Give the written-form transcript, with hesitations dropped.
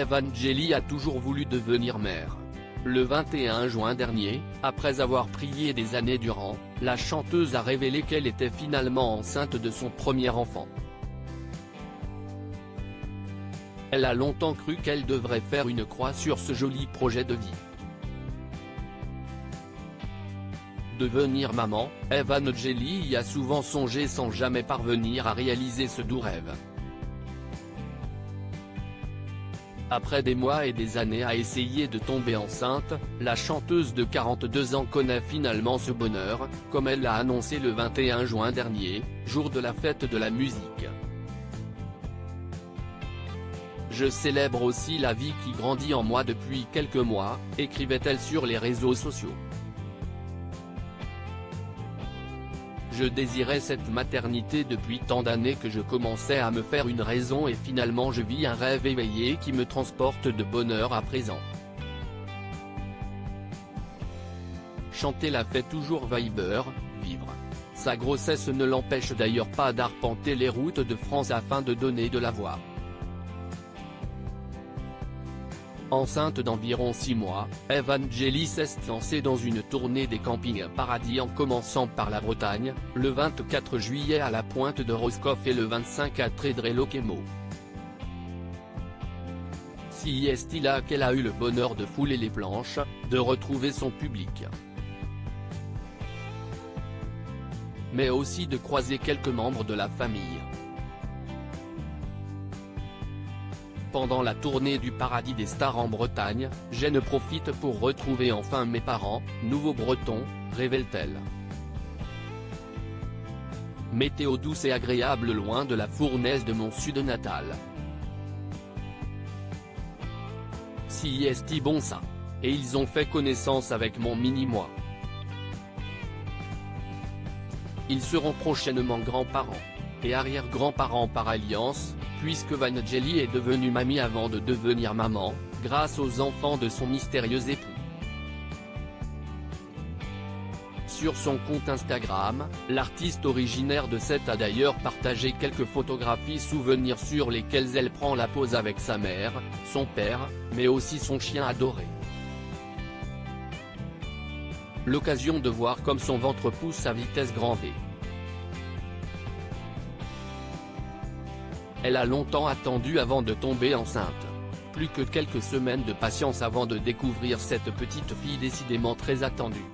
Evangélie a toujours voulu devenir mère. Le 21 juin dernier, après avoir prié des années durant, la chanteuse a révélé qu'elle était finalement enceinte de son premier enfant. Elle a longtemps cru qu'elle devrait faire une croix sur ce joli projet de vie. Devenir maman, Evangélie y a souvent songé sans jamais parvenir à réaliser ce doux rêve. Après des mois et des années à essayer de tomber enceinte, la chanteuse de 42 ans connaît finalement ce bonheur, comme elle l'a annoncé le 21 juin dernier, jour de la fête de la musique. Je célèbre aussi la vie qui grandit en moi depuis quelques mois, écrivait-elle sur les réseaux sociaux. Je désirais cette maternité depuis tant d'années que je commençais à me faire une raison et finalement je vis un rêve éveillé qui me transporte de bonheur à présent. Chanter la fait toujours vivre. Sa grossesse ne l'empêche d'ailleurs pas d'arpenter les routes de France afin de donner de la voix. Enceinte d'environ 6 mois, Evangélie s'est lancée dans une tournée des campings paradis en commençant par la Bretagne, le 24 juillet à la Pointe de Roscoff et le 25 à Trédré-Loquemo. Si est là qu'elle a eu le bonheur de fouler les planches, de retrouver son public. Mais aussi de croiser quelques membres de la famille. Pendant la tournée du Paradis des Stars en Bretagne, j'en profite pour retrouver enfin mes parents, nouveaux bretons, révèle-t-elle. Météo douce et agréable loin de la fournaise de mon sud natal. Si est bon ça. Et ils ont fait connaissance avec mon mini-moi. Ils seront prochainement grands-parents. Et arrière-grands-parents par alliance, puisque Evangélie est devenue mamie avant de devenir maman, grâce aux enfants de son mystérieux époux. Sur son compte Instagram, l'artiste originaire de Sète a d'ailleurs partagé quelques photographies souvenirs sur lesquelles elle prend la pose avec sa mère, son père, mais aussi son chien adoré. L'occasion de voir comme son ventre pousse à vitesse grand V. Elle a longtemps attendu avant de tomber enceinte. Plus que quelques semaines de patience avant de découvrir cette petite fille décidément très attendue.